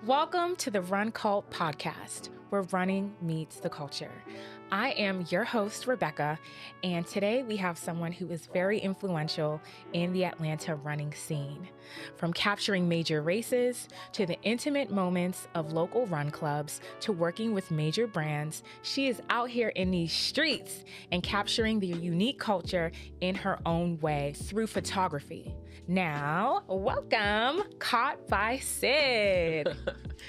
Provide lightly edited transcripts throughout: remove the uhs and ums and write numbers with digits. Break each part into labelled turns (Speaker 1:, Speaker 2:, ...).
Speaker 1: Welcome to the Run Cult podcast, where running meets the culture. I am your host, Rebecca, and today we have someone who is very influential in the Atlanta running scene. From capturing major races, to the intimate moments of local run clubs, to working with major brands, she is out here in these streets and capturing the unique culture in her own way through photography. Now, welcome, CaughtbySid.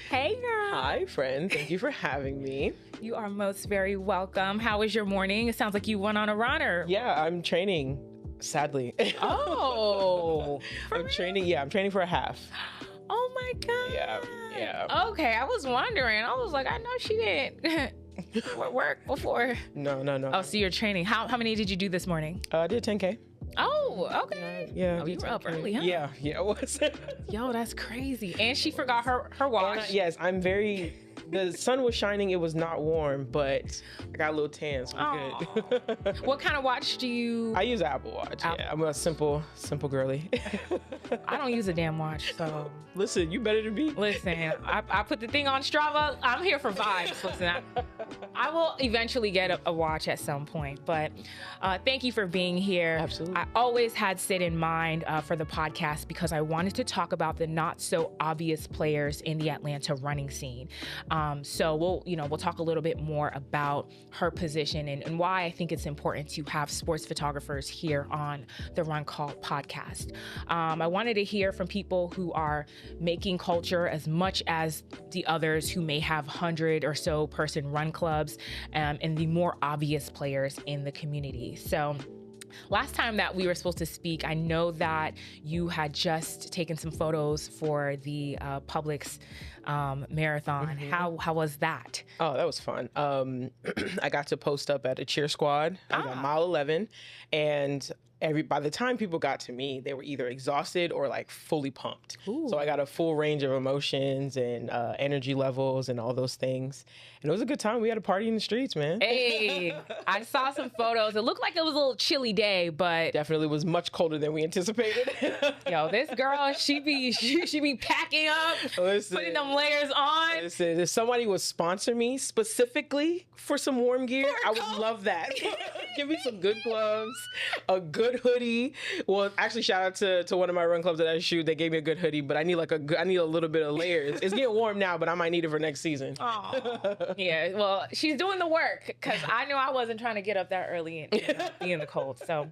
Speaker 1: Hey, girl.
Speaker 2: Hi, friend. Thank you for having me.
Speaker 1: You are most very welcome. How was your morning? It sounds like you went on a run or...
Speaker 2: Yeah, I'm training, sadly.
Speaker 1: Oh.
Speaker 2: I'm training for a half.
Speaker 1: Oh, my God.
Speaker 2: Yeah.
Speaker 1: Okay, I was wondering. I was like, I know she didn't work before.
Speaker 2: No.
Speaker 1: Oh, so you're training. How many did you do this morning?
Speaker 2: I did 10K.
Speaker 1: Oh, okay.
Speaker 2: Yeah.
Speaker 1: Oh, you were up early, huh?
Speaker 2: Yeah, it was.
Speaker 1: Yo, that's crazy. And she forgot her watch.
Speaker 2: Yes, the sun was shining. It was not warm, but I got a little tan, so I'm good.
Speaker 1: What kind of watch do you...
Speaker 2: I use an Apple Watch. Yeah, I'm a simple girly.
Speaker 1: I don't use a damn watch, so...
Speaker 2: Listen, you better than me.
Speaker 1: Listen, I put the thing on Strava. I'm here for vibes. Listen, I will eventually get a watch at some point, but thank you for being here.
Speaker 2: Absolutely.
Speaker 1: I always had Sid in mind for the podcast because I wanted to talk about the not so obvious players in the Atlanta running scene. So we'll talk a little bit more about her position and why I think it's important to have sports photographers here on the Run Cult podcast. I wanted to hear from people who are making culture as much as the others who may have 100 or so person run clubs and the more obvious players in the community. So last time that we were supposed to speak, I know that you had just taken some photos for the Publix marathon. Mm-hmm. How was that?
Speaker 2: Oh, that was fun. I got to post up at a cheer squad. I was at mile 11, and by the time people got to me, they were either exhausted or like fully pumped. Ooh. So I got a full range of emotions and energy levels and all those things. And it was a good time. We had a party in the streets, man.
Speaker 1: Hey, I saw some photos. It looked like it was a little chilly day, but
Speaker 2: definitely was much colder than we anticipated.
Speaker 1: Yo, this girl, she be packing up, putting them layers on.
Speaker 2: Listen, if somebody would sponsor me specifically for some warm gear, I would love that. Give me some good gloves, a good hoodie. Well, actually, shout out to one of my run clubs that I shoot. They gave me a good hoodie, but I need a little bit of layers. It's getting warm now, but I might need it for next season.
Speaker 1: Oh, yeah. Well, she's doing the work because I knew I wasn't trying to get up that early and be in the cold. So,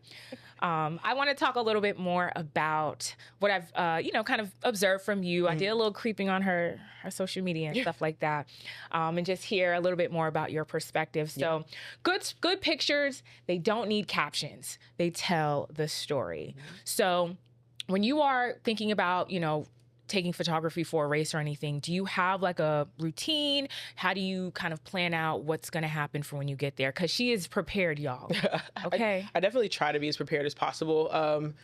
Speaker 1: I want to talk a little bit more about what I've kind of observed from you. I did a little creeping on her social media and stuff like that, and just hear a little bit more about your perspective. So, good pictures. They don't need captions. They tell the story. So when you are thinking about, taking photography for a race or anything, do you have like a routine? How do you kind of plan out what's going to happen for when you get there? Because she is prepared, y'all. Okay.
Speaker 2: I definitely try to be as prepared as possible.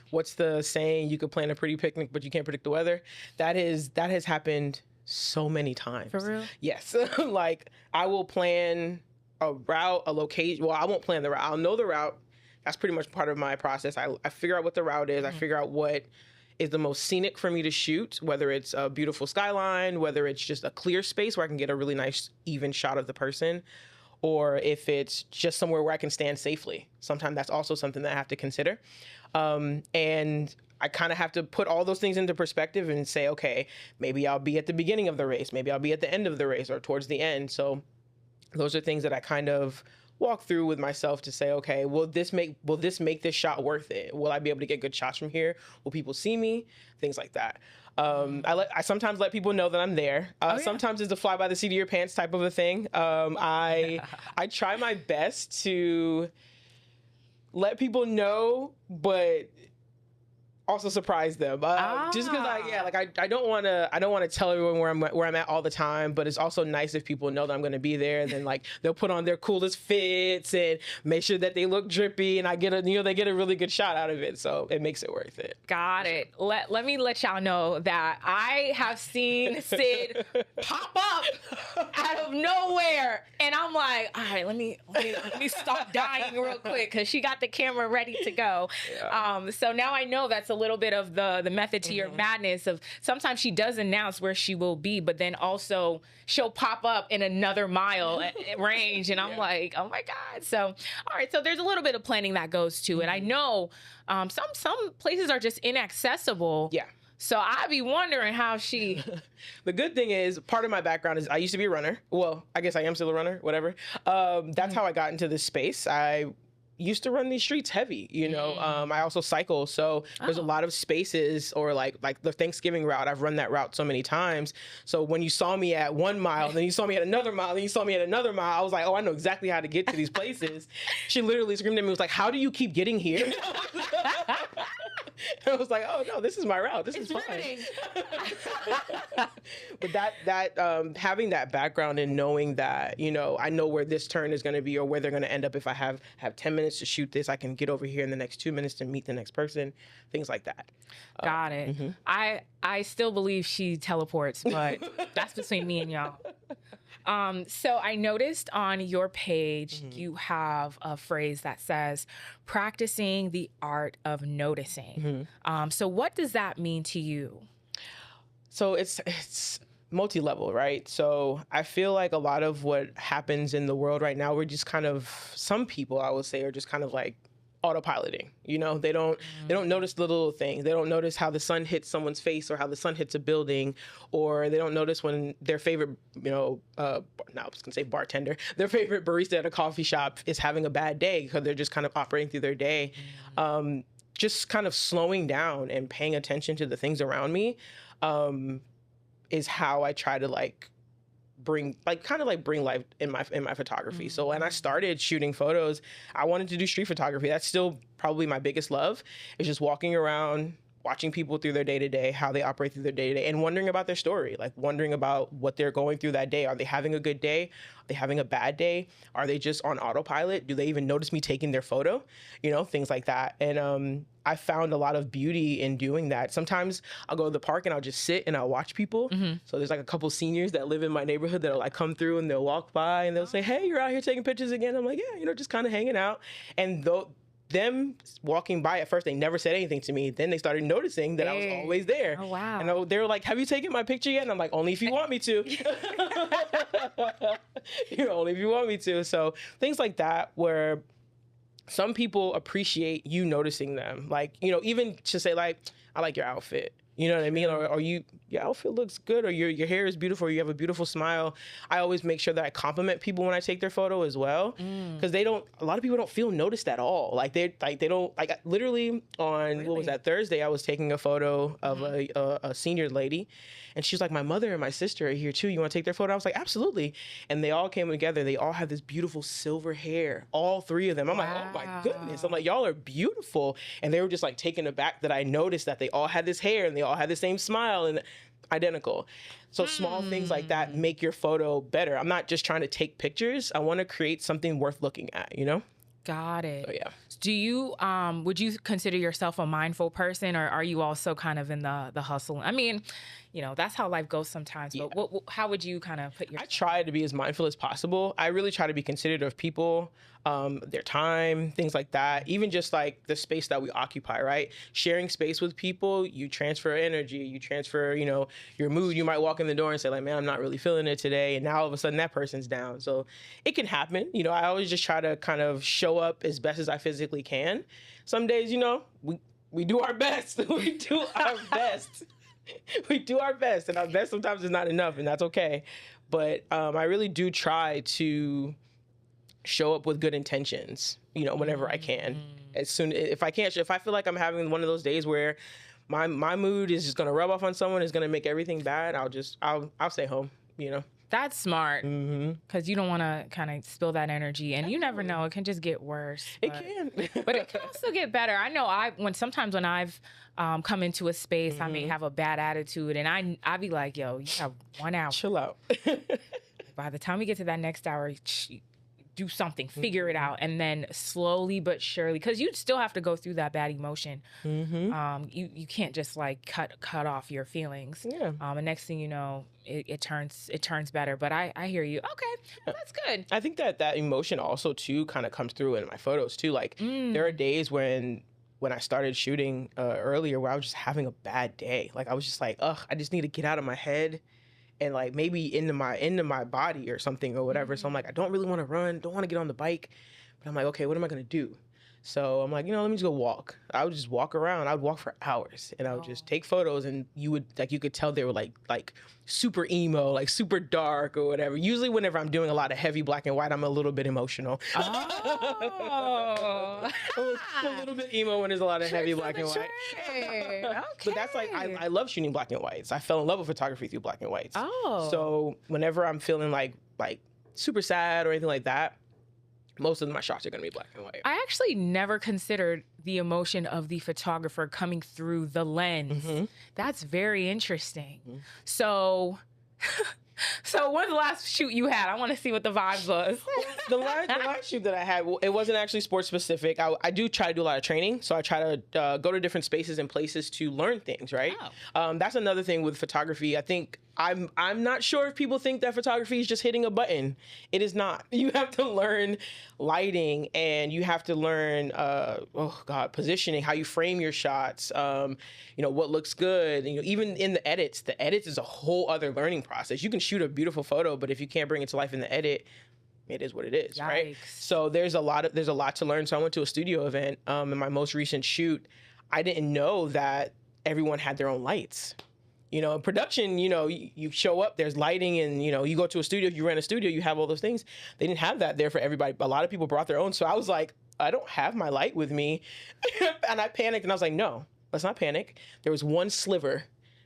Speaker 2: What's the saying? You could plan a pretty picnic, but you can't predict the weather. That has happened so many times.
Speaker 1: For real?
Speaker 2: Yes. Like I will plan a route, a location. Well, I won't plan the route. I'll know the route. That's pretty much part of my process. I figure out what the route is. I figure out what is the most scenic for me to shoot, whether it's a beautiful skyline, whether it's just a clear space where I can get a really nice, even shot of the person, or if it's just somewhere where I can stand safely. Sometimes that's also something that I have to consider. And I kind of have to put all those things into perspective and say, okay, maybe I'll be at the beginning of the race. Maybe I'll be at the end of the race or towards the end. So those are things that I kind of walk through with myself to say, okay, will this make this shot worth it? Will I be able to get good shots from here? Will people see me? Things like that. I sometimes let people know that I'm there. Sometimes it's a fly by the seat of your pants type of a thing. I try my best to let people know, but also surprise them. Just because I don't want to tell everyone where I'm at all the time, but it's also nice if people know that I'm going to be there. And then like they'll put on their coolest fits and make sure that they look drippy, and they get a really good shot out of it. So it makes it worth it.
Speaker 1: Got it. Let me let y'all know that I have seen Sid pop up out of nowhere, and I'm like, all right, let me stop dying real quick because she got the camera ready to go. Yeah. So now I know that's a little bit of the method to your madness of sometimes she does announce where she will be, but then also she'll pop up in another mile range. And I'm like, oh my God. So, all right. So there's a little bit of planning that goes to it. I know some places are just inaccessible.
Speaker 2: Yeah.
Speaker 1: So I'd be wondering how she...
Speaker 2: The good thing is, part of my background is I used to be a runner. Well, I guess I am still a runner, whatever. That's how I got into this space. I used to run these streets heavy, you know. I also cycle, so there's a lot of spaces, or like the Thanksgiving route. I've run that route so many times. So when you saw me at 1 mile, then you saw me at another mile, then you saw me at another mile, I was like, oh, I know exactly how to get to these places. She literally screamed at me, was like, how do you keep getting here? I was like, oh no, this is my route. This is fine. But that having that background and knowing that, you know, I know where this turn is going to be or where they're going to end up. If I have 10 minutes to shoot this, I can get over here in the next 2 minutes to meet the next person, things like that.
Speaker 1: Got it. I still believe she teleports, but that's between me and y'all. So I noticed on your page, you have a phrase that says, practicing the art of noticing. So what does that mean to you?
Speaker 2: So it's multi-level, right? So I feel like a lot of what happens in the world right now, we're just kind of, some people I would say are just kind of like autopiloting, you know. They don't notice the little things. They don't notice how the sun hits someone's face or how the sun hits a building, or they don't notice when their favorite, you know, I was gonna say bartender, their favorite barista at a coffee shop is having a bad day because they're just kind of operating through their day. Just kind of slowing down and paying attention to the things around me is how I try to bring life in my photography. So when I started shooting photos, I wanted to do street photography. That's still probably my biggest love, is just walking around, watching people through their day-to-day, how they operate through their day-to-day, and wondering about their story, like wondering about what they're going through that day. Are they having a good day? Are they having a bad day? Are they just on autopilot? Do they even notice me taking their photo? You know, things like that. And I found a lot of beauty in doing that. Sometimes I'll go to the park and I'll just sit and I'll watch people. So there's like a couple seniors that live in my neighborhood that'll like come through and they'll walk by and they'll say, hey, you're out here taking pictures again? I'm like, yeah, you know, just kind of hanging out. And them walking by, at first they never said anything to me. Then they started noticing that I was always there.
Speaker 1: Oh, wow.
Speaker 2: And they were like, have you taken my picture yet? And I'm like, only if you want me to. You know, only if you want me to. So things like that, where some people appreciate you noticing them. Like, you know, even to say like, I like your outfit. You know what I mean? Or your outfit looks good, or your hair is beautiful, or you have a beautiful smile. I always make sure that I compliment people when I take their photo as well. Because a lot of people don't feel noticed at all. Literally on, what was that, Thursday, I was taking a photo of a senior lady. And she's like, my mother and my sister are here too. You want to take their photo? I was like, absolutely. And they all came together. They all have this beautiful silver hair, all three of them. I'm like, oh my goodness. I'm like, y'all are beautiful. And they were just like taken aback that I noticed that they all had this hair and they all had the same smile and identical. So small things like that make your photo better. I'm not just trying to take pictures. I want to create something worth looking at, you know?
Speaker 1: Got it.
Speaker 2: So, yeah.
Speaker 1: Do you, would you consider yourself a mindful person, or are you also kind of in the hustle? I mean, you know, that's how life goes sometimes, but how would you kind of put your...
Speaker 2: I try to be as mindful as possible. I really try to be considerate of people, their time, things like that. Even just like the space that we occupy, right? Sharing space with people, you transfer energy, you transfer, you know, your mood. You might walk in the door and say like, man, I'm not really feeling it today. And now all of a sudden that person's down. So it can happen. You know, I always just try to kind of show up as best as I physically can. Some days, you know, we do our best. We do our best. We do our best, and our best sometimes is not enough, and that's okay. But I really do try to show up with good intentions, you know, whenever I can. If I feel like I'm having one of those days where my mood is just gonna rub off on someone, is gonna make everything bad, I'll stay home, you know.
Speaker 1: That's smart, because you don't want to kind of spill that energy, and you never know, it can just get worse.
Speaker 2: It can,
Speaker 1: but it can also get better. I know sometimes when I've come into a space, I may have a bad attitude, and I be like, yo, you have 1 hour,
Speaker 2: chill out.
Speaker 1: By the time we get to that next hour, do something, figure it out, and then slowly but surely, because you still have to go through that bad emotion. You can't just like cut off your feelings. And next thing you know, it turns better. But I hear you. Okay, that's good.
Speaker 2: I think that emotion also too kind of comes through in my photos too. Like there are days when when I started shooting earlier, where I was just having a bad day. Like I was just like, ugh, I just need to get out of my head and like maybe into my body or something or whatever. So I'm like, I don't really want to run, don't want to get on the bike, but I'm like, okay, what am I gonna do? So I'm like, let me just go walk. I would just walk around. I would walk for hours, and I would just take photos, and you could tell they were like super emo, like super dark or whatever. Usually whenever I'm doing a lot of heavy black and white, I'm a little bit emotional.
Speaker 1: Oh.
Speaker 2: A little bit emo when there's a lot of heavy black and white.
Speaker 1: Okay.
Speaker 2: But that's like, I love shooting black and whites. I fell in love with photography through black and whites.
Speaker 1: Oh.
Speaker 2: So whenever I'm feeling like super sad or anything like that, most of my shots are going to be black and white.
Speaker 1: I actually never considered the emotion of the photographer coming through the lens.
Speaker 2: Mm-hmm.
Speaker 1: That's very interesting.
Speaker 2: Mm-hmm.
Speaker 1: So when's the last shoot you had? I want to see what the vibes was.
Speaker 2: the last shoot that I had, it wasn't actually sports specific. I do try to do a lot of training. So I try to go to different spaces and places to learn things, right?
Speaker 1: Oh.
Speaker 2: That's another thing with photography. I think I'm not sure if people think that photography is just hitting a button. It is not. You have to learn lighting, and you have to learn, positioning, how you frame your shots, what looks good. Even in the edits is a whole other learning process. You can shoot a beautiful photo, but if you can't bring it to life in the edit, it is what it is,
Speaker 1: Yikes.
Speaker 2: right? So there's a lot to learn. So I went to a studio event, in my most recent shoot. I didn't know that everyone had their own lights. In production, you show up, there's lighting, and, you go to a studio, you rent a studio, you have all those things. They didn't have that there for everybody. A lot of people brought their own. So I was like, I don't have my light with me. And I panicked, and I was like, no, let's not panic. There was one sliver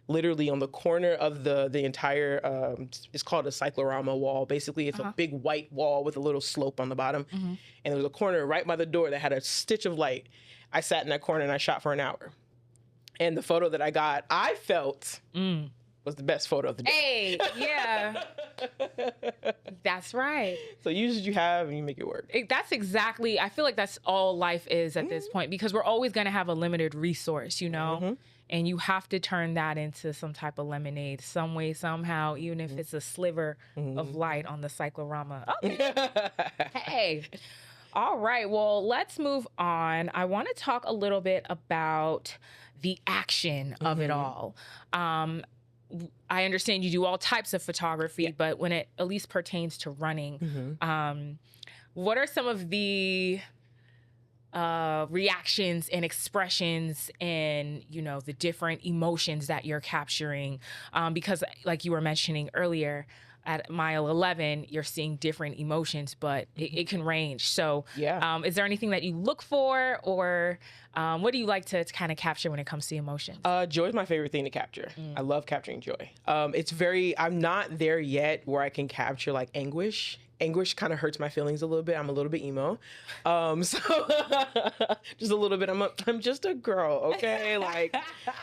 Speaker 2: literally on the corner of the entire, it's called a cyclorama wall. Basically, it's a big white wall with a little slope on the bottom. Mm-hmm. And there was a corner right by the door that had a stitch of light. I sat in that corner and I shot for an hour. And the photo that I got, I felt was the best photo of the day.
Speaker 1: Hey, yeah. That's right.
Speaker 2: So use what you have and you make it work.
Speaker 1: That's exactly, I feel like that's all life is at this point, because we're always going to have a limited resource,
Speaker 2: Mm-hmm.
Speaker 1: And you have to turn that into some type of lemonade, some way, somehow, even if it's a sliver of light on the cyclorama. Okay. Hey. All right. Well, let's move on. I want to talk a little bit about the action of it all. I understand you do all types of photography, but when it at least pertains to running, what are some of the reactions and expressions and, the different emotions that you're capturing? Because like you were mentioning earlier, at mile 11, you're seeing different emotions, but it can range. So is there anything that you look for, or what do you like to kind of capture when it comes to emotions?
Speaker 2: Joy is my favorite thing to capture. I love capturing joy. I'm not there yet where I can capture like anguish. Anguish kind of hurts my feelings a little bit. I'm a little bit emo. So just a little bit. I'm just a girl, okay? Like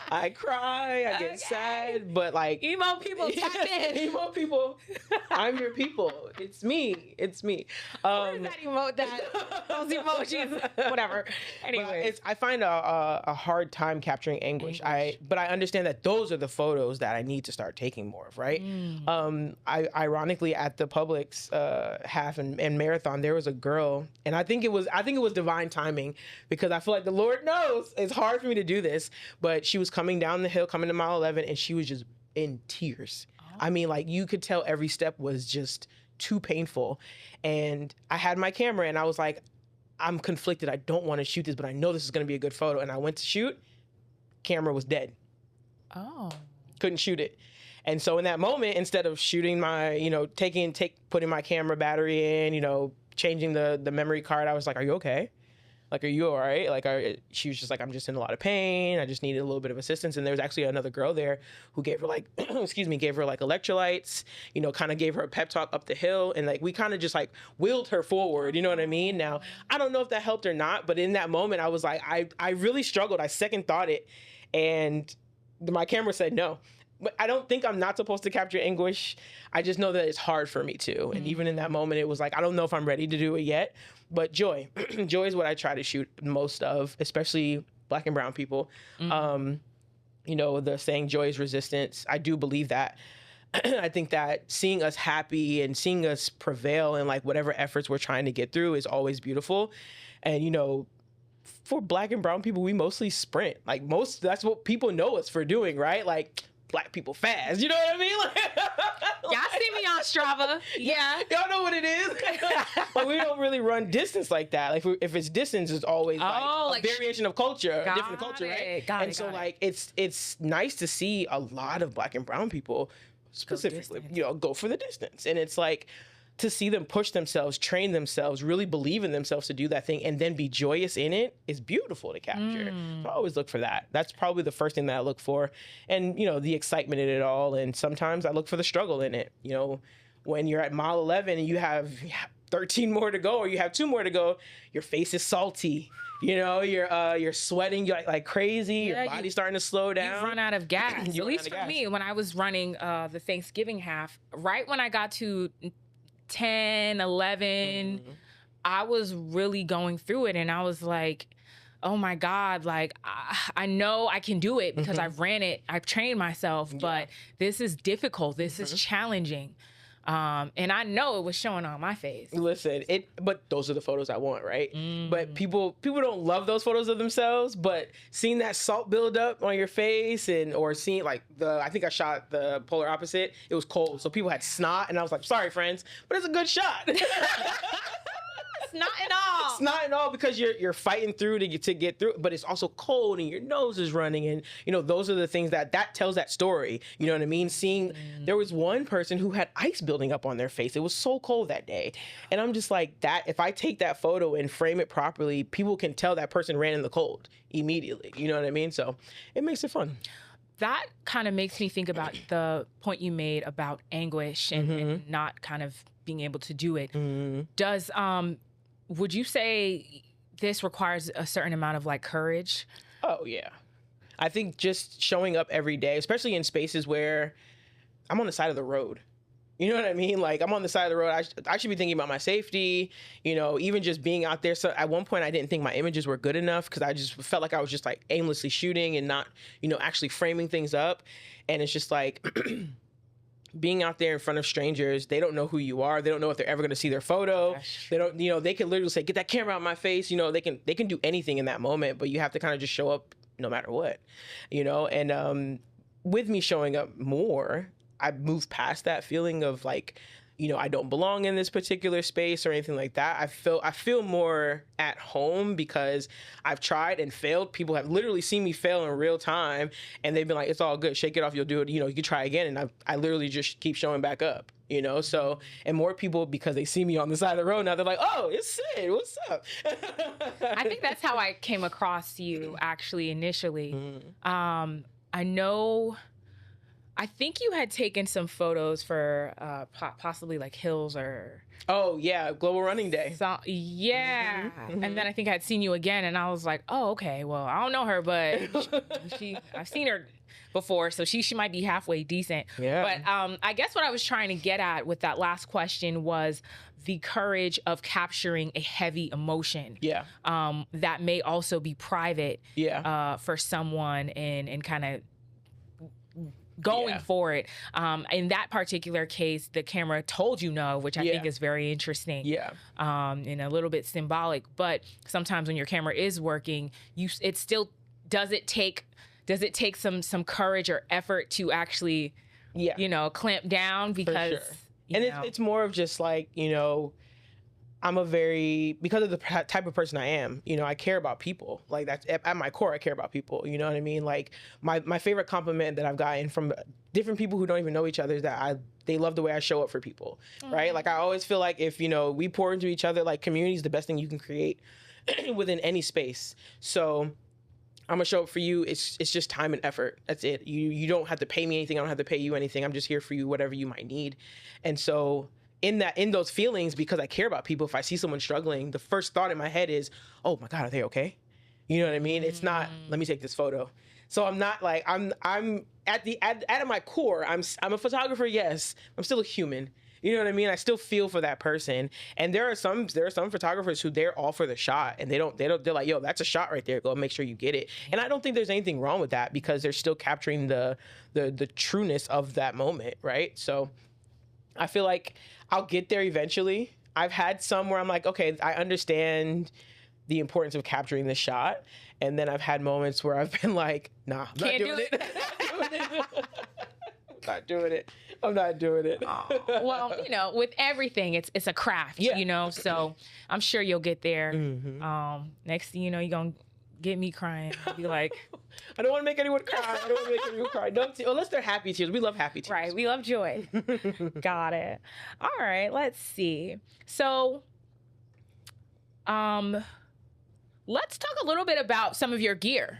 Speaker 2: I cry, I get sad, but like
Speaker 1: emo people tap in.
Speaker 2: Emo people, I'm your people. It's me.
Speaker 1: Where is that emote? Those emojis, whatever. Anyway,
Speaker 2: I find a hard time capturing anguish. But I understand that those are the photos that I need to start taking more of, right? Ironically, at the Publix half and marathon, there was a girl, and I think it was divine timing, because I feel like the Lord knows it's hard for me to do this, but she was coming down the hill, coming to mile 11, and she was just in tears. I mean, like, you could tell every step was just too painful. And I had my camera, and I was like, I'm conflicted. I don't want to shoot this, but I know this is going to be a good photo. And I went to shoot, camera was dead.
Speaker 1: Oh.
Speaker 2: Couldn't shoot it. And so in that moment, instead of shooting my, putting my camera battery in, changing the memory card, I was like, are you okay? Like, are you all right? Like, she was just like, I'm just in a lot of pain. I just needed a little bit of assistance. And there was actually another girl there who gave her like, gave her like electrolytes, kind of gave her a pep talk up the hill. And like, we kind of just like wheeled her forward. You know what I mean? Now, I don't know if that helped or not, but in that moment, I was like, I really struggled. I second thought it. And my camera said no. But I don't think I'm not supposed to capture anguish. I just know that it's hard for me to. And even in that moment, it was like, I don't know if I'm ready to do it yet. But joy. Joy is what I try to shoot most of, especially Black and brown people. The saying joy is resistance. I do believe that. I think that seeing us happy and seeing us prevail in like whatever efforts we're trying to get through is always beautiful. And, for Black and brown people, we mostly sprint. Like that's what people know us for doing, right? Like Black people fast. You know what I mean?
Speaker 1: Y'all see me on Strava. Yeah.
Speaker 2: Y'all know what it is. Like we don't really run distance like that. Like if it's distance, it's always like a variation of culture, different culture, right? Like it's nice to see a lot of Black and brown people specifically, go for the distance. And it's like to see them push themselves, train themselves, really believe in themselves to do that thing, and then be joyous in it is beautiful to capture. So I always look for that. That's probably the first thing that I look for. And, the excitement in it all. And sometimes I look for the struggle in it. When you're at mile 11 and you have 13 more to go, or you have 2 more to go, your face is salty. You're sweating like crazy. Your body's starting to slow down.
Speaker 1: You run out of gas. At least for me, when I was running the Thanksgiving half, right when I got to 10, 11, I was really going through it, and I was like, oh my God, like I know I can do it because I've ran it, I've trained myself, but this is difficult, this is challenging. And I know it was showing on my face.
Speaker 2: Listen, but those are the photos I want, right? But people don't love those photos of themselves, but seeing that salt build up on your face or seeing like I think I shot the polar opposite. It was cold, so people had snot, and I was like, sorry friends, but it's a good shot.
Speaker 1: Not at all.
Speaker 2: It's not at all, because you're fighting through to get through, but it's also cold and your nose is running, and those are the things that tells that story. You know what I mean? Seeing there was one person who had ice building up on their face. It was so cold that day, and I'm just like, that if I take that photo and frame it properly, people can tell that person ran in the cold immediately. You know what I mean? So it makes it fun.
Speaker 1: That kind of makes me think about the point you made about anguish and not kind of being able to do it. Does would you say this requires a certain amount of like courage?
Speaker 2: Oh yeah. I think just showing up every day, especially in spaces where I'm on the side of the road. You know what I mean? Like I'm on the side of the road. I should be thinking about my safety, even just being out there. So at one point I didn't think my images were good enough because I just felt like I was just like aimlessly shooting and not, actually framing things up. And it's just like being out there in front of strangers, they don't know who you are. They don't know if they're ever going to see their photo. They don't, they can literally say, get that camera out of my face. They can do anything in that moment, but you have to kind of just show up no matter what, and with me showing up more, I moved past that feeling of like, I don't belong in this particular space or anything like that. I feel more at home because I've tried and failed. People have literally seen me fail in real time, and they've been like, it's all good, shake it off, you'll do it. You can try again. And I literally just keep showing back up, So, and more people, because they see me on the side of the road now, they're like, oh, it's Sid, what's up?
Speaker 1: I think that's how I came across you actually initially. I think you had taken some photos for possibly like Hills or...
Speaker 2: Oh, yeah, Global Running Day.
Speaker 1: So, yeah. And then I think I'd seen you again, and I was like, oh, okay, well, I don't know her, but I've seen her before, so she might be halfway decent.
Speaker 2: Yeah.
Speaker 1: But I guess what I was trying to get at with that last question was the courage of capturing a heavy emotion.
Speaker 2: Yeah.
Speaker 1: That may also be private.
Speaker 2: Yeah.
Speaker 1: For someone and kind of going for it. In that particular case, the camera told you no, which I think is very interesting.
Speaker 2: Yeah.
Speaker 1: And a little bit symbolic. But sometimes when your camera is working, it still does it take some courage or effort to actually clamp down, because
Speaker 2: it's more of just like, because of the type of person I am, I care about people. Like that's at my core, I care about people. You know what I mean? Like my favorite compliment that I've gotten from different people who don't even know each other is that they love the way I show up for people, right? Like I always feel like if, we pour into each other, like community is the best thing you can create within any space. So I'm gonna show up for you. It's just time and effort. That's it. You don't have to pay me anything. I don't have to pay you anything. I'm just here for you, whatever you might need. And so in those feelings, because I care about people, if I see someone struggling, the first thought in my head is, oh my God, are they okay? You know what I mean? It's not, let me take this photo. So I'm not like, I'm at my core, I'm a photographer, yes. I'm still a human. You know what I mean? I still feel for that person. And there are some photographers who they're all for the shot, and they're like, yo, that's a shot right there. Go make sure you get it. And I don't think there's anything wrong with that, because they're still capturing the trueness of that moment, right? So I feel like I'll get there eventually. I've had some where I'm like, okay, I understand the importance of capturing the shot. And then I've had moments where I've been like, nah, I'm not doing it. I'm not doing it.
Speaker 1: Oh, well, you know, with everything, it's a craft, you know, so I'm sure you'll get there. Next thing you know, you're going to get me crying. I'll be like,
Speaker 2: I don't want to make anyone cry. I don't want to make anyone cry. No, unless they're happy tears. We love happy tears.
Speaker 1: Right. We love joy. Got it. All right. Let's see. So, let's talk a little bit about some of your gear,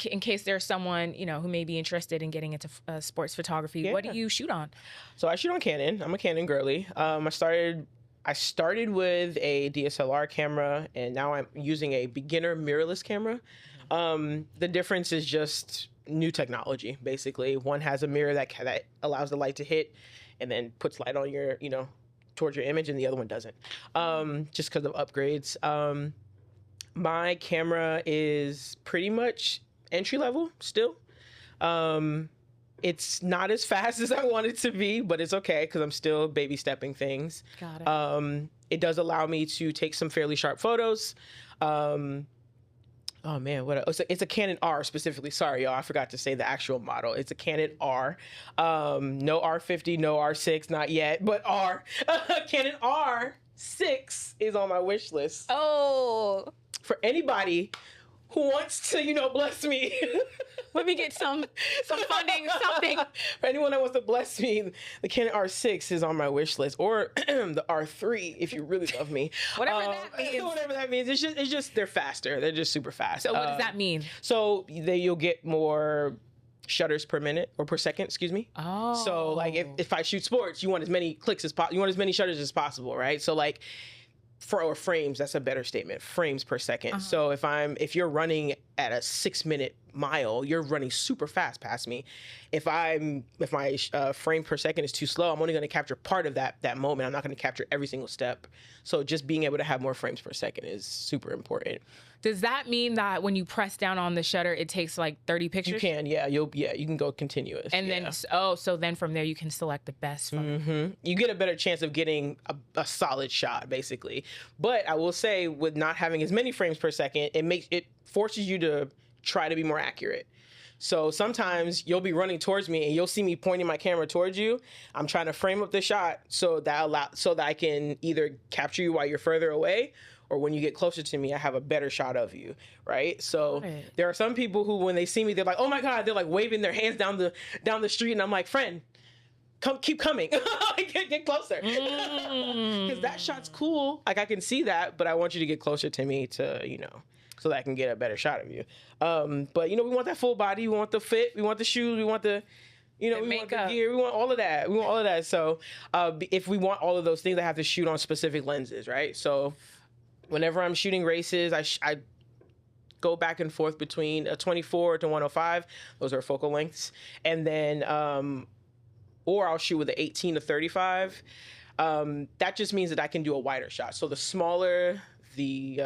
Speaker 1: in case there's someone, you know, who may be interested in getting into sports photography. Yeah. What do you shoot on?
Speaker 2: So I shoot on Canon. I'm a Canon girly. I started with a DSLR camera, and now I'm using a beginner mirrorless camera. The difference is just new technology, basically. One has a mirror that allows the light to hit and then puts light on your, you know, towards your image, and the other one doesn't, just because of upgrades. My camera is pretty much entry level still. It's not as fast as I want it to be, but it's okay because I'm still baby stepping things.
Speaker 1: Got it.
Speaker 2: It does allow me to take some fairly sharp photos. Oh man, it's a Canon R specifically. Sorry, y'all, I forgot to say the actual model. It's a Canon R. No R50, no R6, not yet, but R. Canon R6 is on my wish list.
Speaker 1: Oh.
Speaker 2: For anybody who wants to, you know, bless me.
Speaker 1: Let me get some funding, something.
Speaker 2: For anyone that wants to bless me, the Canon R6 is on my wish list, or the R3 if you really love me.
Speaker 1: Whatever that means.
Speaker 2: Whatever that means. It's just they're faster. They're just super fast.
Speaker 1: So what does that mean?
Speaker 2: So you'll get more shutters per minute or per second, excuse me.
Speaker 1: Oh.
Speaker 2: So like if I shoot sports, you want as many clicks as possible. You want as many shutters as possible, right? So like or frames, that's a better statement. Frames per second. So if you're running at a 6-minute mile, you're running super fast past me. If my frame per second is too slow, I'm only going to capture part of that moment. I'm not going to capture every single step. So just being able to have more frames per second is super important.
Speaker 1: Does that mean that when you press down on the shutter, it takes like 30 pictures?
Speaker 2: You can, yeah. You can go continuous.
Speaker 1: And then, so then from there you can select the best photo.
Speaker 2: You get a better chance of getting a solid shot, basically. But I will say, with not having as many frames per second, it forces you to try to be more accurate. So sometimes you'll be running towards me and you'll see me pointing my camera towards you. I'm trying to frame up the shot so that I can either capture you while you're further away, or when you get closer to me, I have a better shot of you, right? So there are some people who, when they see me, they're like, "Oh my God!" They're like waving their hands down the street, and I'm like, "Friend, keep coming, get closer," because that shot's cool. Like I can see that, but I want you to get closer to me to, you know, so that I can get a better shot of you. But you know, we want that full body, we want the fit, we want the shoes, we want the, you know, we want the gear, we want all of that. So if we want all of those things, I have to shoot on specific lenses, right? So whenever I'm shooting races, I go back and forth between a 24 to 105. Those are focal lengths. And then, or I'll shoot with an 18 to 35. That just means that I can do a wider shot. So the smaller the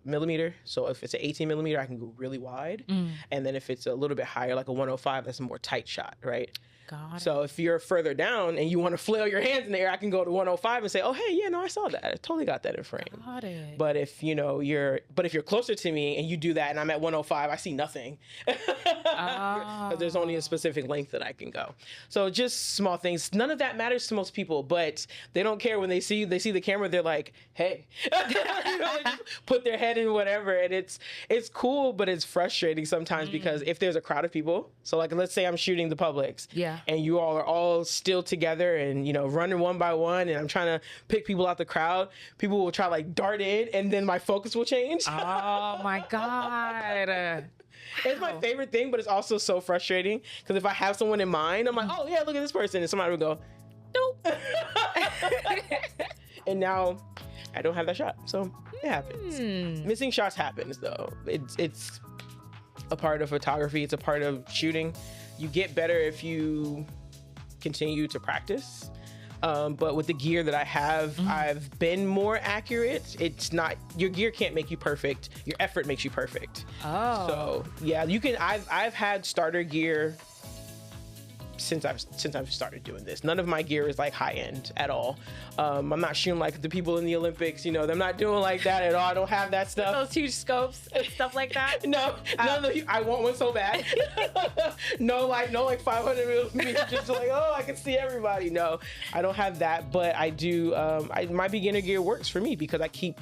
Speaker 2: millimeter, so if it's an 18 millimeter, I can go really wide. And then if it's a little bit higher, like a 105, that's a more tight shot, right?
Speaker 1: Got it.
Speaker 2: So if you're further down and you want to flail your hands in the air, I can go to 105 and say, "Oh, hey, yeah, no, I saw that. I totally got that in frame."
Speaker 1: Got it.
Speaker 2: But if you're closer to me and you do that and I'm at 105, I see nothing. Because there's only a specific length that I can go. So just small things. None of that matters to most people, but they don't care when they see the camera. They're like, "Hey," you know, they just put their head in whatever, and it's cool, but it's frustrating sometimes because if there's a crowd of people, so like let's say I'm shooting the Publix, and you all are all still together and, you know, running one by one, and I'm trying to pick people out the crowd, people will try to like dart in, and then my focus will change.
Speaker 1: Oh my God.
Speaker 2: It's my favorite thing, but it's also so frustrating because if I have someone in mind, I'm like, "Oh yeah, look at this person," and somebody will go, "Nope." And now I don't have that shot. So it happens. Missing shots happens though. It's a part of photography. It's a part of shooting. You get better if you continue to practice. But with the gear that I have, I've been more accurate. It's not, your gear can't make you perfect. Your effort makes you perfect.
Speaker 1: Oh.
Speaker 2: So yeah, you can, I've had starter gear since I've started doing this. None of my gear is like high end at all. I'm not shooting like the people in the Olympics, you know, they're not doing like that at all. I don't have that stuff.
Speaker 1: Those huge scopes and stuff like that.
Speaker 2: No, none of the, I want one so bad. no like 500 millimeters, just like, oh, I can see everybody. No, I don't have that, but I do. My beginner gear works for me because I keep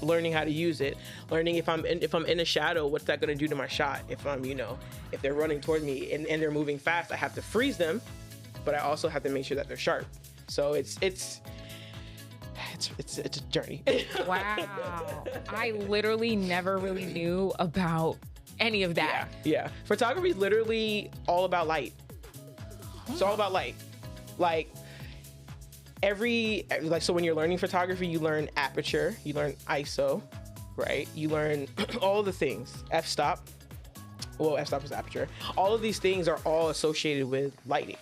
Speaker 2: learning how to use it, learning if I'm in a shadow, what's that going to do to my shot? If I'm, you know, if they're running toward me and they're moving fast, I have to freeze them, but I also have to make sure that they're sharp. So it's a journey.
Speaker 1: Wow. I literally never really knew about any of that.
Speaker 2: Yeah. Photography is literally all about light. It's all about light. Like so when you're learning photography, you learn aperture, you learn ISO, right? You learn all the things. F-stop. Well, f-stop is aperture. All of these things are all associated with lighting.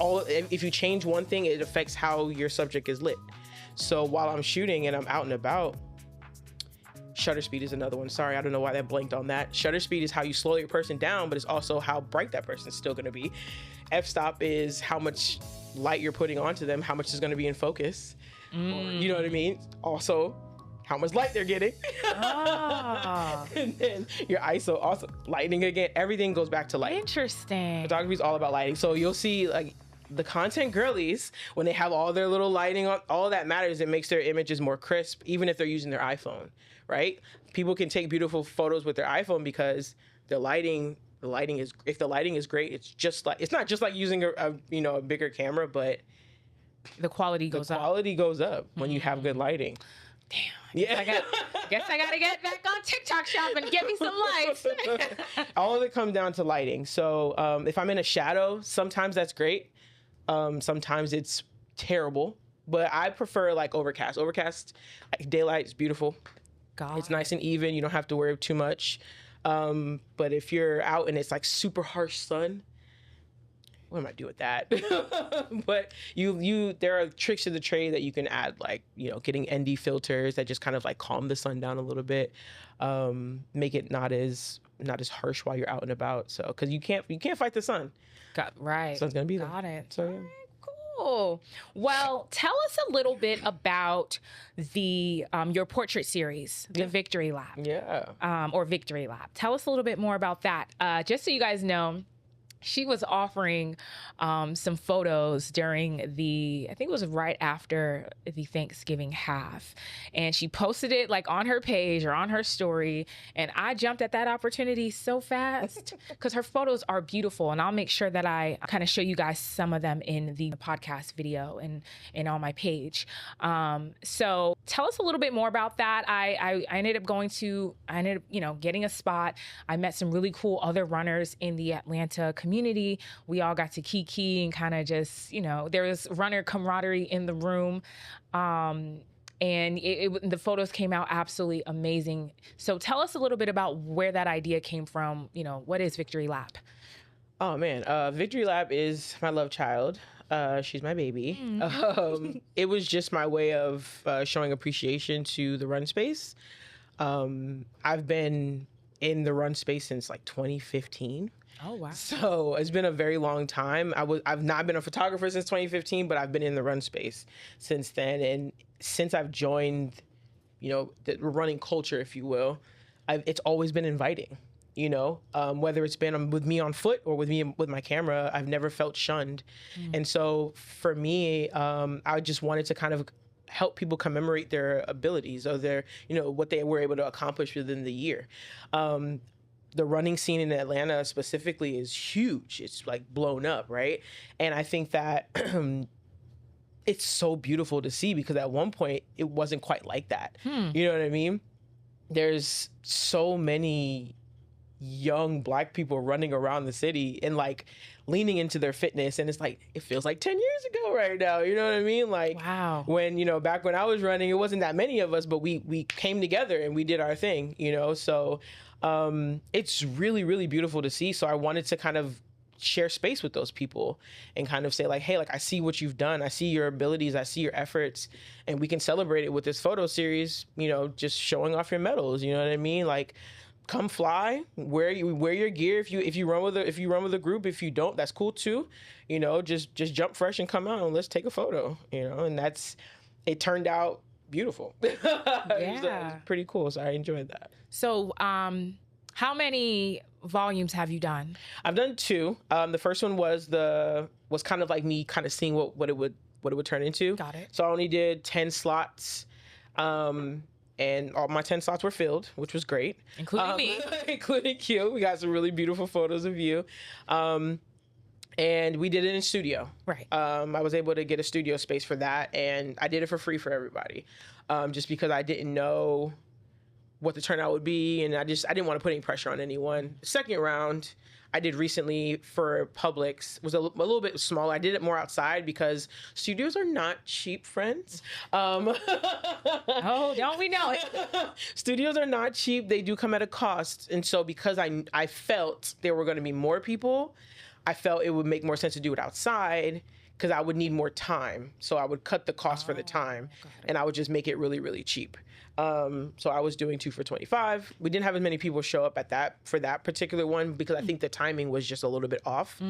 Speaker 2: If you change one thing, it affects how your subject is lit. So while I'm shooting and I'm out and about, shutter speed is another one. Sorry, I don't know why that blanked on that. Shutter speed is how you slow your person down, but it's also how bright that person's still going to be. F-stop is how much light you're putting onto them, how much is going to be in focus. Or, you know what I mean? Also, how much light they're getting. And then your ISO, also lighting again. Everything goes back to light.
Speaker 1: Interesting.
Speaker 2: Photography is all about lighting. So you'll see like the content girlies, when they have all their little lighting on, all that matters. It makes their images more crisp, even if they're using their iPhone, right? People can take beautiful photos with their iPhone because if the lighting is great, it's not just like using a bigger camera, but
Speaker 1: the quality goes
Speaker 2: up when you have good lighting.
Speaker 1: Damn. Yeah. Guess I gotta get back on TikTok shop and get me some lights.
Speaker 2: All of it comes down to lighting. So if I'm in a shadow, sometimes that's great. Sometimes it's terrible, but I prefer like overcast. Overcast, like, daylight is beautiful. It's nice and even. You don't have to worry too much. But if you're out and it's like super harsh sun, what am I doing with that? But there are tricks to the trade that you can add, like, you know, getting ND filters that just kind of like calm the sun down a little bit, make it not as harsh while you're out and about. So, because you can't fight the sun.
Speaker 1: Right.
Speaker 2: So it's gonna be there.
Speaker 1: Got it.
Speaker 2: So yeah.
Speaker 1: Cool. Well, tell us a little bit about the your portrait series, the Victory Lap.
Speaker 2: Yeah.
Speaker 1: Or Victory Lap. Tell us a little bit more about that. Just so you guys know, she was offering some photos during I think it was right after the Thanksgiving half. And she posted it like on her page or on her story. And I jumped at that opportunity so fast because her photos are beautiful. And I'll make sure that I kind of show you guys some of them in the podcast video and on my page. So tell us a little bit more about that. I ended up getting a spot. I met some really cool other runners in the Atlanta community. We all got to kiki and kind of just, there was runner camaraderie in the room. And the photos came out absolutely amazing. So tell us a little bit about where that idea came from. What is Victory Lap?
Speaker 2: Oh man, Victory Lap is my love child. She's my baby. It was just my way of showing appreciation to the run space. I've been in the run space since like 2015.
Speaker 1: Oh, wow.
Speaker 2: So it's been a very long time. I've not been a photographer since 2015, but I've been in the run space since then. And since I've joined, the running culture, if you will, it's always been inviting, whether it's been with me on foot or with me with my camera, I've never felt shunned. And so for me, I just wanted to kind of help people commemorate their abilities or their, what they were able to accomplish within the year. The running scene in Atlanta specifically is huge. It's like blown up, right? And I think that it's so beautiful to see because at one point it wasn't quite like that. You know what I mean? There's so many young Black people running around the city and like leaning into their fitness, and it's like it feels like 10 years ago right now. You know what I mean? Like,
Speaker 1: wow.
Speaker 2: When back when I was running, it wasn't that many of us, but we came together and we did our thing. So it's really, really beautiful to see. So I wanted to kind of share space with those people and kind of say like, hey, like I see what you've done. I see your abilities. I see your efforts, and we can celebrate it with this photo series, just showing off your medals. You know what I mean? Like, come fly, wear your gear. If you run with a group, if you don't, that's cool too. You know, just jump fresh and come out and let's take a photo. You know, and it turned out beautiful. It was pretty cool. So I enjoyed that.
Speaker 1: So, how many volumes have you done?
Speaker 2: I've done 2. The first one was kind of like me kind of seeing what it would turn into.
Speaker 1: Got it.
Speaker 2: So I only did 10 slots. And all my 10 slots were filled, which was great.
Speaker 1: Including me.
Speaker 2: Including you. We got some really beautiful photos of you. And we did it in studio.
Speaker 1: Right.
Speaker 2: I was able to get a studio space for that, and I did it for free for everybody, just because I didn't know what the turnout would be, and I didn't want to put any pressure on anyone. Second round, I did recently for Publix, was a little bit smaller. I did it more outside because studios are not cheap, friends.
Speaker 1: Oh, don't we know it?
Speaker 2: Studios are not cheap. They do come at a cost. And so because I felt there were going to be more people, I felt it would make more sense to do it outside because I would need more time. So I would cut the cost for the time, and I would just make it really, really cheap. So I was doing 2 for $25. We didn't have as many people show up for that particular one because I think the timing was just a little bit off.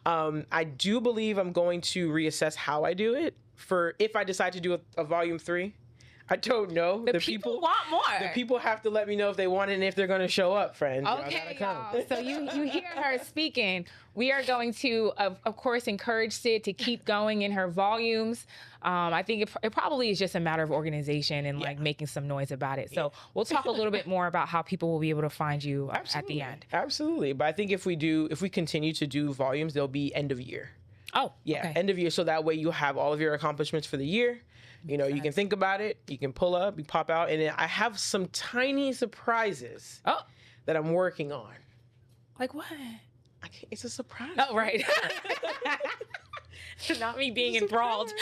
Speaker 2: I do believe I'm going to reassess how I do it if I decide to do a volume 3. I don't know.
Speaker 1: The people want more.
Speaker 2: The people have to let me know if they want it and if they're going to show up, friends.
Speaker 1: Okay, y'all. So you hear her speaking. We are going to, of course, encourage Sid to keep going in her volumes. I think it probably is just a matter of organization and like making some noise about it. So we'll talk a little bit more about how people will be able to find you at the end.
Speaker 2: Absolutely. But I think if we continue to do volumes, they'll be end of year.
Speaker 1: Oh,
Speaker 2: yeah,
Speaker 1: okay.
Speaker 2: End of year. So that way you have all of your accomplishments for the year. You know, you can think about it, you can pull up, you pop out, and then I have some tiny surprises that I'm working on.
Speaker 1: Like what?
Speaker 2: It's a surprise.
Speaker 1: Oh, right. Not me being enthralled.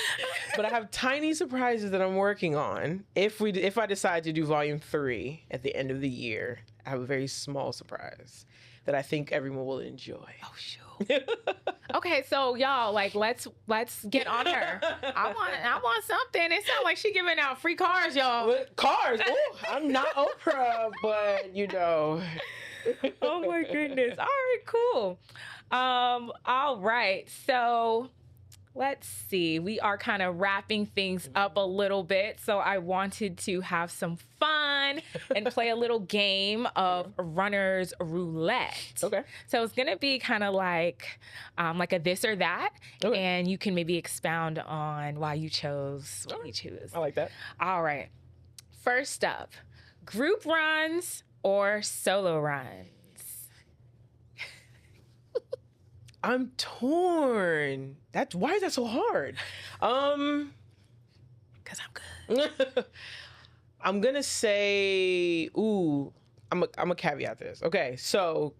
Speaker 2: But I have tiny surprises that I'm working on. If I decide to do volume 3 at the end of the year, I have a very small surprise that I think everyone will enjoy.
Speaker 1: Oh, shoot. Okay, so y'all, like, let's get on her. I want something. It sounds like she giving out free cars, y'all.
Speaker 2: Cars? Oh, I'm not Oprah, but you know.
Speaker 1: Oh my goodness. All right, cool. All right. So let's see. We are kind of wrapping things up a little bit. So I wanted to have some fun and play a little game of runner's roulette.
Speaker 2: Okay.
Speaker 1: So it's going to be kind of like a this or that. Okay. And you can maybe expound on why you chose what you choose.
Speaker 2: I like that.
Speaker 1: All right. First up, group runs or solo runs?
Speaker 2: I'm torn. Why is that so hard?
Speaker 1: Because I'm good.
Speaker 2: I'm gonna say, I'm a caveat this. Okay, so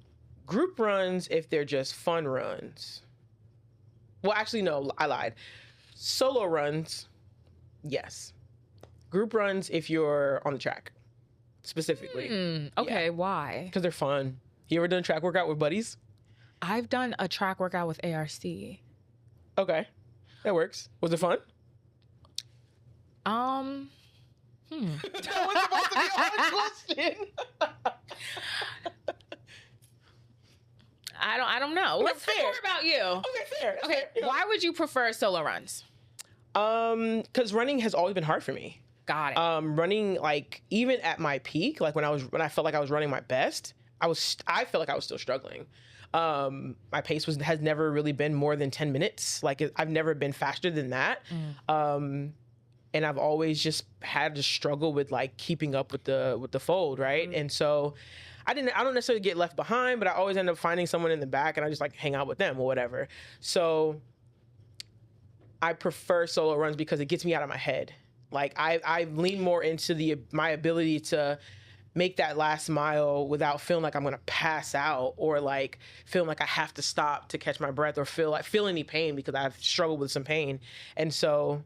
Speaker 2: group runs if they're just fun runs. Well, actually, no, I lied. Solo runs, yes. Group runs if you're on the track, specifically.
Speaker 1: Okay,
Speaker 2: yeah.
Speaker 1: Why?
Speaker 2: Because they're fun. You ever done a track workout with buddies?
Speaker 1: I've done a track workout with ARC.
Speaker 2: Okay, that works. Was it fun?
Speaker 1: That
Speaker 2: was supposed to be a hard question.
Speaker 1: I don't know. Let's hear more about you.
Speaker 2: Okay, fair.
Speaker 1: Okay, why would you prefer solo runs?
Speaker 2: Because running has always been hard for me.
Speaker 1: Got it.
Speaker 2: Running, like, even at my peak, like when I felt like I was running my best, I felt like I was still struggling. My pace has never really been more than 10 minutes. Like I've never been faster than that. And I've always just had to struggle with like keeping up with the fold, right? And so I don't necessarily get left behind, but I always end up finding someone in the back and I just like hang out with them or whatever. So I prefer solo runs because it gets me out of my head. Like I lean more into my ability to make that last mile without feeling like I'm gonna pass out or like feeling like I have to stop to catch my breath or feel any pain because I've struggled with some pain. And so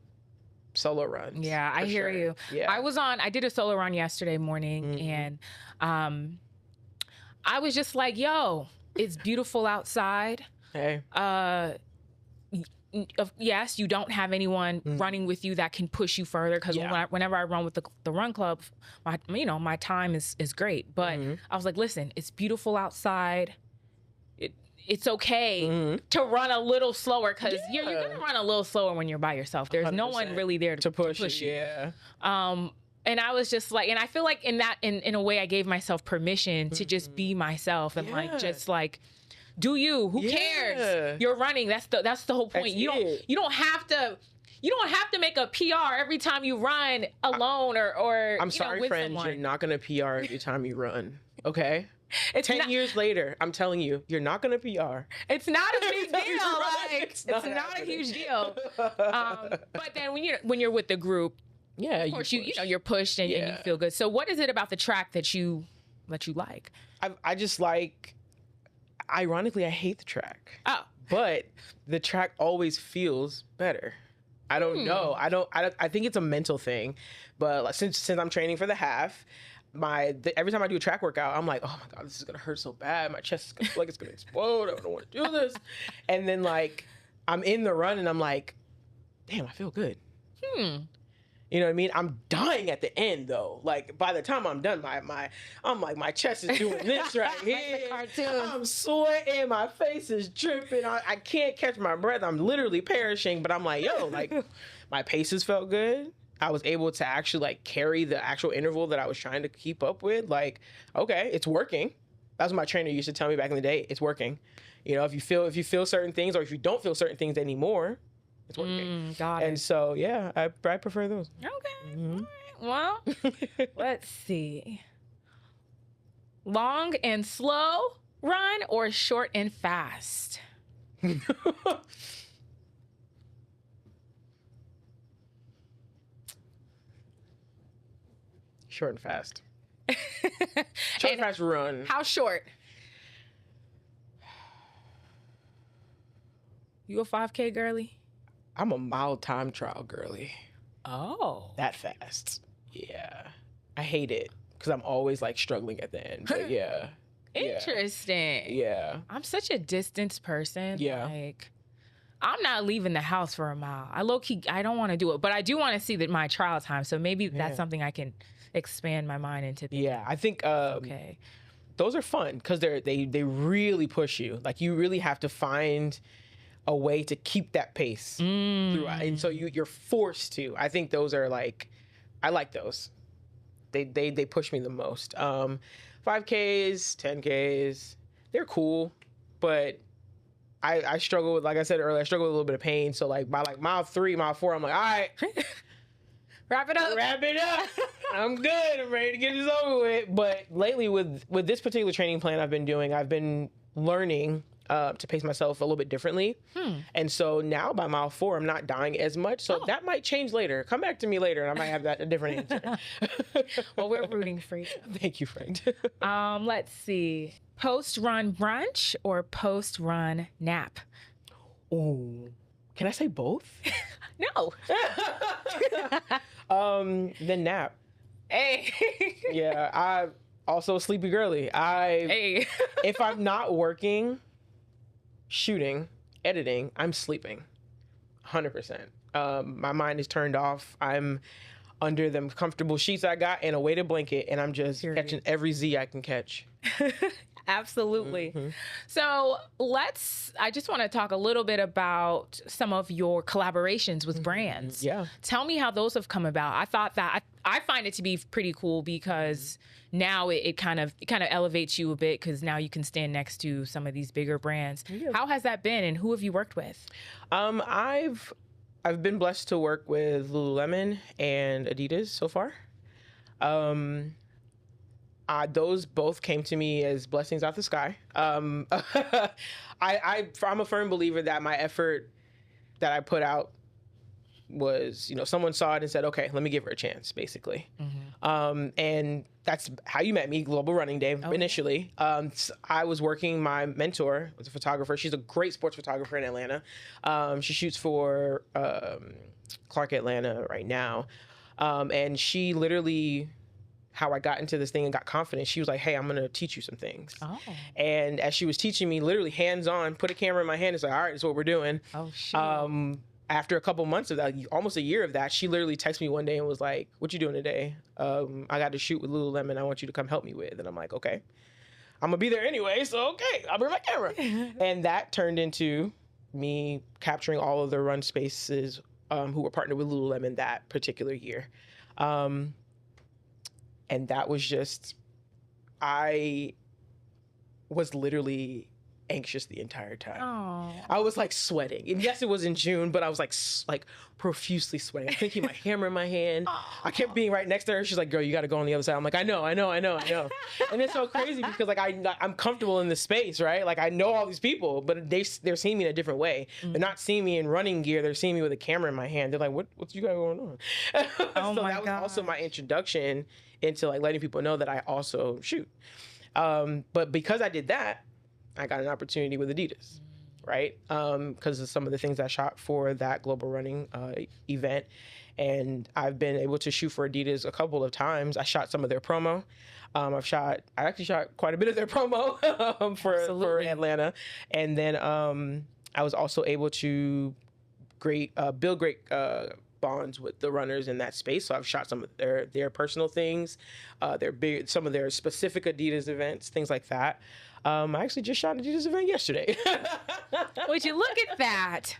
Speaker 2: solo runs.
Speaker 1: Yeah, I hear you. Yeah. I did a solo run yesterday morning and I was just like, yo, it's beautiful outside.
Speaker 2: Hey.
Speaker 1: yes, you don't have anyone running with you that can push you further. Because whenever I run with the run club, my time is great. But I was like, listen, it's beautiful outside. It's okay to run a little slower, because you're gonna run a little slower when you're by yourself. There's 100%. No one really there to push you.
Speaker 2: Yeah.
Speaker 1: And I was just like, and I feel like in a way, I gave myself permission to just be myself and do you? Who cares? You're running. That's the whole point. You don't have to make a PR every time you run alone or
Speaker 2: I'm sorry, friends, someone. You're not gonna PR every time you run. Okay. 10 years later, I'm telling you, you're not gonna PR.
Speaker 1: It's not a big deal. It's not a huge deal. But then when you're with the group, of course you're pushed and you feel good. So what is it about the track that you like?
Speaker 2: I just like. Ironically, I hate the track. Oh, but the track always feels better. I don't know. I think it's a mental thing, but since I'm training for the half. Every time I do a track workout, I'm like, oh my God, this is gonna hurt so bad. My chest is gonna feel like it's gonna explode. I don't want to do this. And then I'm in the run and I'm like, damn, I feel good. You know what I mean? I'm dying at the end though. Like by the time I'm done, my chest is doing this right here. I'm sweating, my face is dripping. I can't catch my breath. I'm literally perishing. But I'm like, yo, my paces felt good. I was able to actually carry the actual interval that I was trying to keep up with. Okay, it's working. That's what my trainer used to tell me back in the day. It's working. If you feel certain things, or if you don't feel certain things anymore, it's working.
Speaker 1: Got it.
Speaker 2: And so I prefer those.
Speaker 1: Okay. Mm-hmm. All right. Well, let's see. Long and slow run or short and fast?
Speaker 2: Short and fast. Short and fast run.
Speaker 1: How short? You a 5K girly?
Speaker 2: I'm a mile time trial girly.
Speaker 1: Oh.
Speaker 2: That fast. Yeah. I hate it because I'm always struggling at the end. But yeah.
Speaker 1: Interesting.
Speaker 2: Yeah.
Speaker 1: I'm such a distance person.
Speaker 2: Yeah.
Speaker 1: I'm not leaving the house for a mile. I don't want to do it, but I do want to see my trial time. So maybe that's something I can expand my mind into.
Speaker 2: Yeah, I think okay. Those are fun because they really push you. You really have to find a way to keep that pace throughout, and so you're forced to. I think those are I like those. They push me the most. 5Ks, 10Ks, they're cool, but I struggle with, like I said earlier, I struggle with a little bit of pain. So by mile 3, mile 4, I'm like, all right.
Speaker 1: Wrap it up.
Speaker 2: I'm good. I'm ready to get this over with. But lately with this particular training plan I've been doing, I've been learning to pace myself a little bit differently. And so now by mile 4, I'm not dying as much. So that might change later. Come back to me later and I might have a different answer.
Speaker 1: Well, we're rooting for you.
Speaker 2: Thank you, friend.
Speaker 1: Let's see. Post-run brunch or post-run nap?
Speaker 2: Oh, can I say both?
Speaker 1: No.
Speaker 2: The nap.
Speaker 1: Hey.
Speaker 2: Yeah, I also sleepy girly. If I'm not working, shooting, editing, I'm sleeping. 100%. My mind is turned off. I'm under them comfortable sheets I got and a weighted blanket, and I'm just catching every Z I can catch.
Speaker 1: Absolutely. So I just want to talk a little bit about some of your collaborations with brands.
Speaker 2: Yeah.
Speaker 1: Tell me how those have come about. I thought that I find it to be pretty cool because now it kind of elevates you a bit because now you can stand next to some of these bigger brands. Yeah. How has that been and who have you worked with?
Speaker 2: I've been blessed to work with Lululemon and Adidas so far. Those both came to me as blessings out the sky. I'm a firm believer that my effort that I put out was, someone saw it and said, okay, let me give her a chance, basically. And that's how you met me, Global Running Day, initially. I was working, my mentor was a photographer. She's a great sports photographer in Atlanta. She shoots for Clark Atlanta right now. And she literally how I got into this thing and got confident, she was like, hey, I'm going to teach you some things.
Speaker 1: Oh.
Speaker 2: And as she was teaching me, literally hands on, put a camera in my hand and said, all right, that's what we're doing.
Speaker 1: Oh, shit.
Speaker 2: After a couple months of that, almost a year of that, she literally texted me one day and was like, what you doing today? I got to shoot with Lululemon. I want you to come help me with. And I'm like, okay, I'm going to be there anyway. So, okay, I'll bring my camera. And that turned into me capturing all of the run spaces who were partnered with Lululemon that particular year. And that was just, I was literally anxious the entire time.
Speaker 1: Oh.
Speaker 2: I was like sweating. And yes, it was in June, but I was like profusely sweating. I couldn't keep my hammer in my hand. I kept being right next to her. She's like, girl, you got to go on the other side. I'm like, I know. And it's so crazy because like I'm comfortable in this space, right? Like I know all these people, but they're seeing me in a different way. They're not seeing me in running gear. They're seeing me with a camera in my hand. They're like, what you got going on?
Speaker 1: Oh
Speaker 2: so
Speaker 1: my
Speaker 2: that was
Speaker 1: gosh.
Speaker 2: also my introduction into like letting people know that I also shoot. But because I did that, I got an opportunity with Adidas, right? Because of some of the things I shot for that global running event. And I've been able to shoot for Adidas a couple of times. I shot some of their promo. I actually shot quite a bit of their promo for Atlanta. And then I was also able to build great bonds with the runners in that space. So I've shot some of their personal things, some of their specific Adidas events, things like that. I actually just shot an Adidas event yesterday.
Speaker 1: Would you look at that?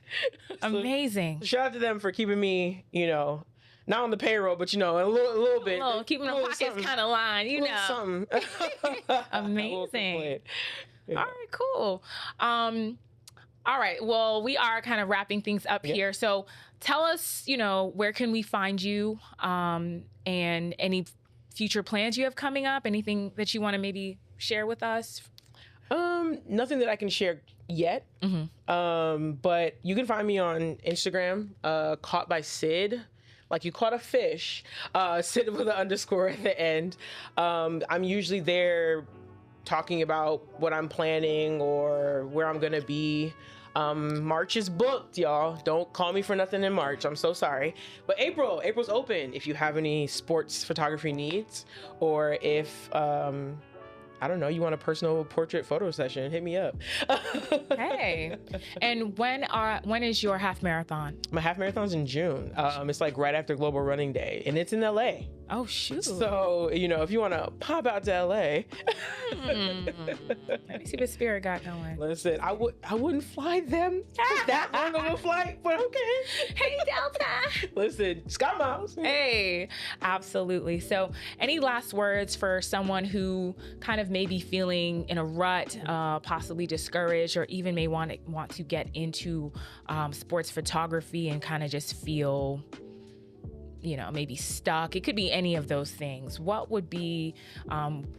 Speaker 1: Amazing.
Speaker 2: So, shout out to them for keeping me, not on the payroll, but a little bit.
Speaker 1: Keeping the pockets kind of lined,
Speaker 2: Something.
Speaker 1: Amazing. Yeah. All right, cool. All right. Well, we are kind of wrapping things up here. So tell us, where can we find you, and any future plans you have coming up? Anything that you want to maybe share with us?
Speaker 2: Nothing that I can share yet. Mm-hmm. But you can find me on Instagram, CaughtbySid. Like you caught a fish, Sid with an underscore at the end. I'm usually there talking about what I'm planning or where I'm gonna be. March is booked, y'all. Don't call me for nothing in March. I'm so sorry. But April's open. If you have any sports photography needs, or if I don't know, you want a personal portrait photo session, hit me up.
Speaker 1: Hey. And when is your half marathon?
Speaker 2: My half marathon's in June. It's like right after Global Running Day, and it's in LA.
Speaker 1: Oh, shoot.
Speaker 2: So, if you want to pop out to LA.
Speaker 1: Let me see what Spirit got going.
Speaker 2: Listen, I wouldn't fly them that long of a flight, but okay.
Speaker 1: Hey, Delta.
Speaker 2: Listen, Scott Miles.
Speaker 1: Hey, absolutely. So any last words for someone who kind of may be feeling in a rut, possibly discouraged, or even may want to get into sports photography and kind of just feel maybe stuck? It could be any of those things. What would be,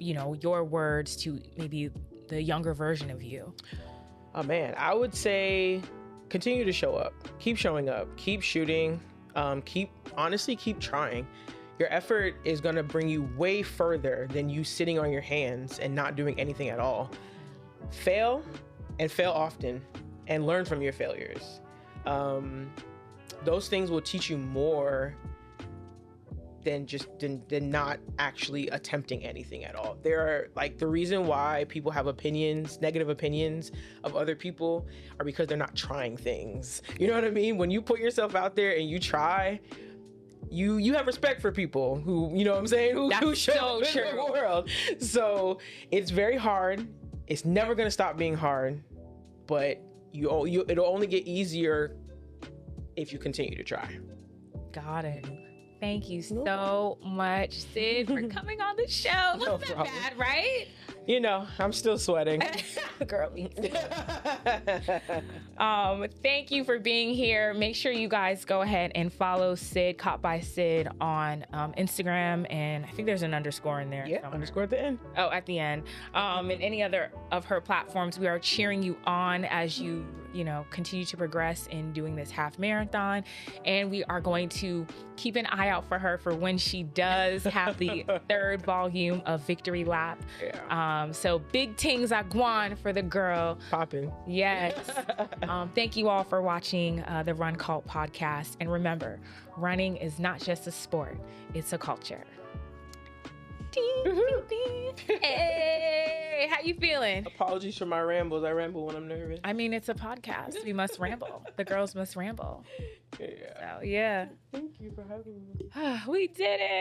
Speaker 1: your words to maybe the younger version of you?
Speaker 2: Oh man, I would say continue to show up. Keep showing up. Keep shooting. Keep trying. Your effort is going to bring you way further than you sitting on your hands and not doing anything at all. Fail, and fail often, and learn from your failures. Those things will teach you more than not actually attempting anything at all. There are the reason why people have negative opinions of other people are because they're not trying things. You know what I mean? When you put yourself out there and you try, you have respect for people who, you know what I'm saying, who show up in the world. So it's very hard. It's never gonna stop being hard, but it'll only get easier if you continue to try.
Speaker 1: Got it. Thank you so much, Sid, for coming on the show.
Speaker 2: No
Speaker 1: Wasn't that
Speaker 2: problem.
Speaker 1: bad, right?
Speaker 2: I'm still sweating.
Speaker 1: Girlie. Thank you for being here. Make sure you guys go ahead and follow Sid, CaughtbySid, on Instagram, and I think there's an underscore in there.
Speaker 2: Yeah,
Speaker 1: somewhere.
Speaker 2: underscore at the end.
Speaker 1: Oh, at the end. And any other of her platforms. We are cheering you on as you continue to progress in doing this half marathon. And we are going to keep an eye out for her for when she does have the third volume of Victory Lap.
Speaker 2: Yeah.
Speaker 1: So big things are gone for the girl.
Speaker 2: Popping.
Speaker 1: Yes. Thank you all for watching the Run Cult podcast. And remember, running is not just a sport, it's a culture. Hey, how you feeling?
Speaker 2: Apologies for my rambles. I ramble when I'm nervous.
Speaker 1: I mean, it's a podcast. We must ramble. The girls must ramble.
Speaker 2: Yeah.
Speaker 1: So, yeah.
Speaker 2: Thank you for having me.
Speaker 1: We did it.